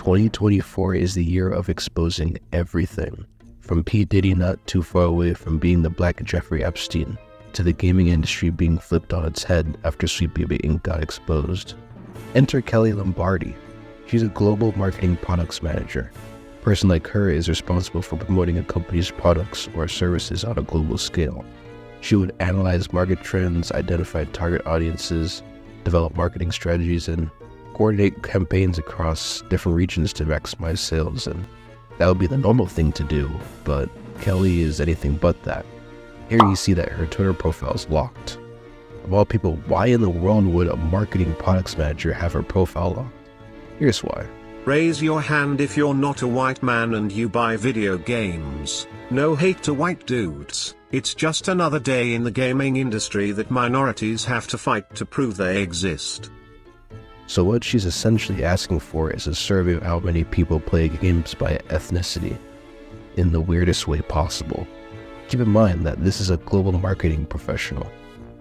2024 is the year of exposing everything, from P. Diddy not too far away from being the Black Jeffrey Epstein, to the gaming industry being flipped on its head after Sweet Baby Inc. got exposed. Enter Kelly Lombardi. She's a global marketing products manager. A person like her is responsible for promoting a company's products or services on a global scale. She would analyze market trends, identify target audiences, develop marketing strategies, and coordinate campaigns across different regions to maximize sales. And that would be the normal thing to do, but Kelly is anything but that. Here you see that her Twitter profile is locked. Of all people, why in the world would a marketing products manager have her profile locked? Here's why. Raise your hand if you're not a white man and you buy video games. No hate to white dudes, it's just another day in the gaming industry that minorities have to fight to prove they exist. So what she's essentially asking for is a survey of how many people play games by ethnicity, in the weirdest way possible. Keep in mind that this is a global marketing professional.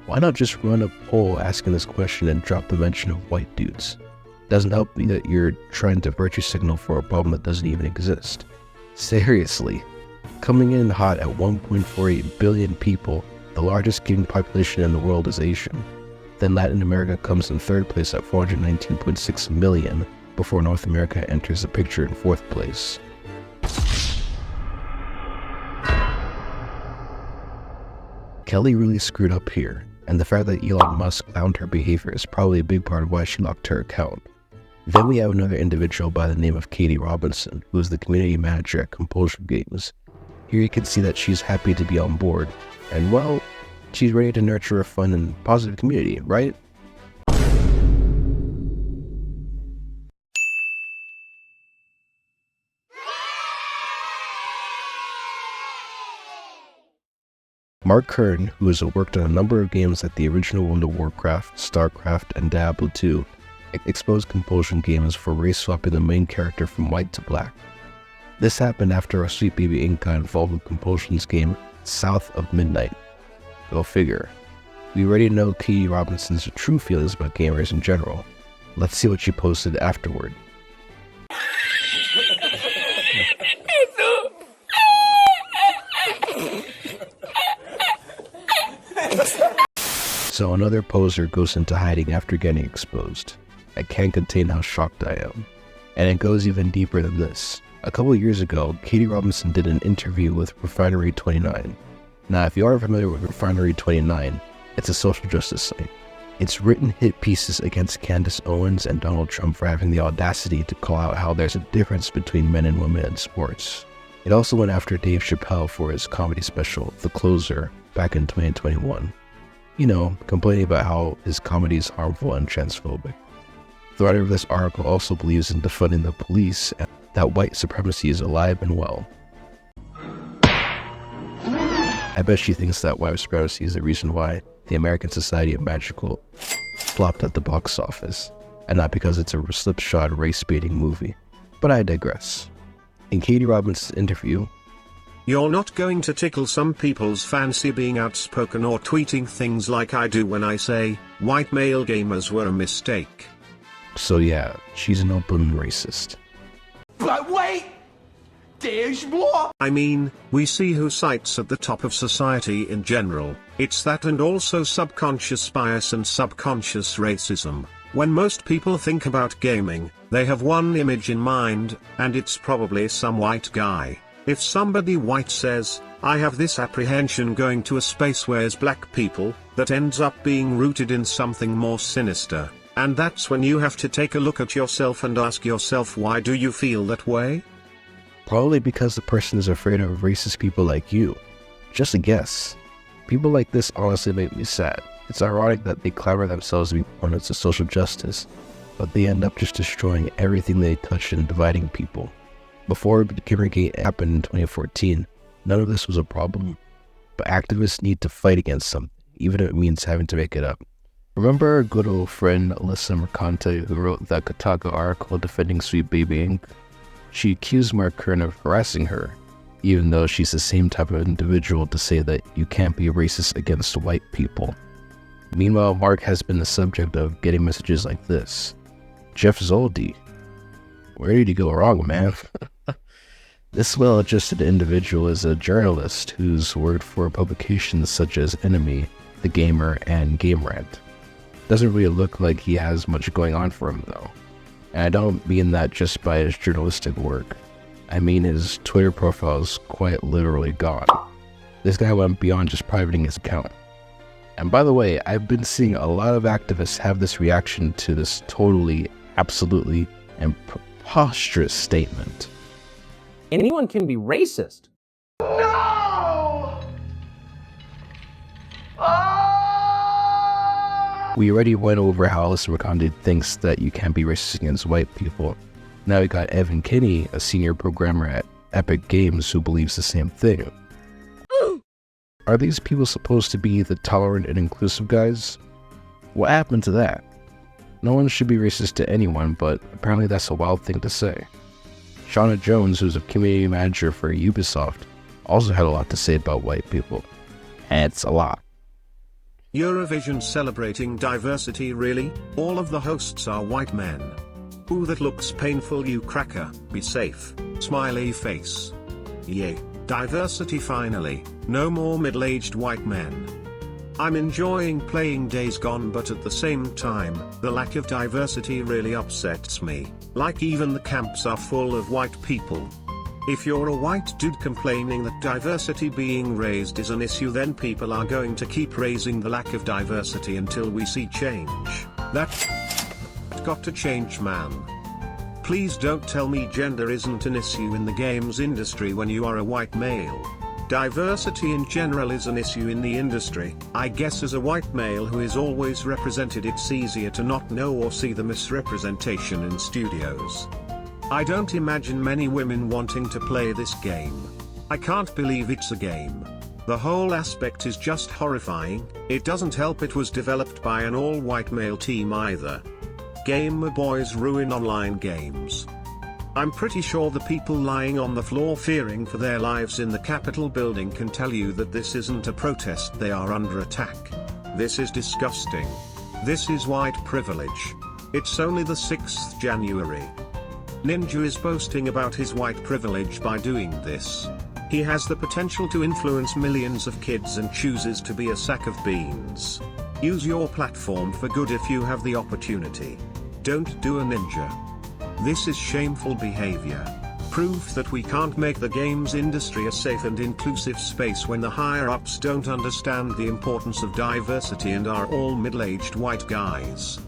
Why not just run a poll asking this question and drop the mention of white dudes? Doesn't help me that you're trying to virtue signal for a problem that doesn't even exist. Seriously, coming in hot at 1.48 billion people, the largest gaming population in the world is Asian. Then Latin America comes in third place at 419.6 million, before North America enters the picture in fourth place. Kelly really screwed up here, and the fact that Elon Musk clowned her behavior is probably a big part of why she locked her account. Then we have another individual by the name of Katy Robinson, who is the community manager at Compulsion Games. Here you can see that she's happy to be on board, and well, she's ready to nurture a fun and positive community, right? Mark Kern, who has worked on a number of games like the original World of Warcraft, StarCraft, and Diablo 2, exposed Compulsion Games for race swapping the main character from white to black. This happened after a Sweet Baby Inc. got involved with Compulsion's game South of Midnight. Go figure. We already know Katy Robinson's true feelings about gamers in general. Let's see what she posted afterward. So another poser goes into hiding after getting exposed. I can't contain how shocked I am. And it goes even deeper than this. A couple of years ago, Katy Robinson did an interview with Refinery 29. Now, if you aren't familiar with Refinery 29, it's a social justice site. It's written hit pieces against Candace Owens and Donald Trump for having the audacity to call out how there's a difference between men and women in sports. It also went after Dave Chappelle for his comedy special, The Closer, back in 2021. You know, complaining about how his comedy is harmful and transphobic. The writer of this article also believes in defunding the police and that white supremacy is alive and well. I bet she thinks that white supremacy is the reason why the American Society of Magical flopped at the box office, and not because it's a slipshod race-baiting movie. But I digress. In Katy Robinson's interview, "You're not going to tickle some people's fancy being outspoken or tweeting things like I do when I say, white male gamers were a mistake." So yeah, she's an open racist. But wait! There's more! I mean, we see who sites at the top of society in general. It's that and also subconscious bias and subconscious racism. When most people think about gaming, they have one image in mind, and it's probably some white guy. If somebody white says, "I have this apprehension going to a space where's black people," that ends up being rooted in something more sinister. And that's when you have to take a look at yourself and ask yourself, why do you feel that way? Probably because the person is afraid of racist people like you. Just a guess. People like this honestly make me sad. It's ironic that they clamor themselves to be opponents of social justice, but they end up just destroying everything they touch and dividing people. Before Gamergate happened in 2014, none of this was a problem. But activists need to fight against something, even if it means having to make it up. Remember our good old friend Alyssa Mercante, who wrote that Kotaku article defending Sweet Baby Inc.? She accused Mark Kern of harassing her, even though she's the same type of individual to say that you can't be racist against white people. Meanwhile, Mark has been the subject of getting messages like this. Jeff Zoldi. Where did you go wrong, man? This well-adjusted individual is a journalist who's worked for publications such as Enemy, The Gamer, and Game Rant. Doesn't really look like he has much going on for him, though. And I don't mean that just by his journalistic work. I mean his Twitter profile is quite literally gone. This guy went beyond just privating his account. And by the way, I've been seeing a lot of activists have this reaction to this totally, absolutely, and preposterous statement. Anyone can be racist. No! We already went over how Alyssa Mercante thinks that you can't be racist against white people. Now we got Evan Kinney, a senior programmer at Epic Games, who believes the same thing. Are these people supposed to be the tolerant and inclusive guys? What happened to that? No one should be racist to anyone, but apparently that's a wild thing to say. Shauna Jones, who's a community manager for Ubisoft, also had a lot to say about white people. And it's a lot. Eurovision celebrating diversity, really? All of the hosts are white men. Ooh, that looks painful, you cracker. Be safe. Smiley face. Yay. Diversity finally. No more middle-aged white men. I'm enjoying playing Days Gone, but at the same time, the lack of diversity really upsets me. Like, even the camps are full of white people. If you're a white dude complaining that diversity being raised is an issue, then people are going to keep raising the lack of diversity until we see change. That's got to change, man. Please don't tell me gender isn't an issue in the games industry when you are a white male. Diversity in general is an issue in the industry. I guess as a white male who is always represented, it's easier to not know or see the misrepresentation in studios. I don't imagine many women wanting to play this game. I can't believe it's a game. The whole aspect is just horrifying. It doesn't help it was developed by an all-white male team either. Gamer boys ruin online games. I'm pretty sure the people lying on the floor fearing for their lives in the Capitol building can tell you that this isn't a protest, they are under attack. This is disgusting. This is white privilege. It's only the 6th January. Ninja is boasting about his white privilege by doing this. He has the potential to influence millions of kids and chooses to be a sack of beans. Use your platform for good if you have the opportunity. Don't do a ninja. This is shameful behavior. Proof that we can't make the games industry a safe and inclusive space when the higher-ups don't understand the importance of diversity and are all middle-aged white guys.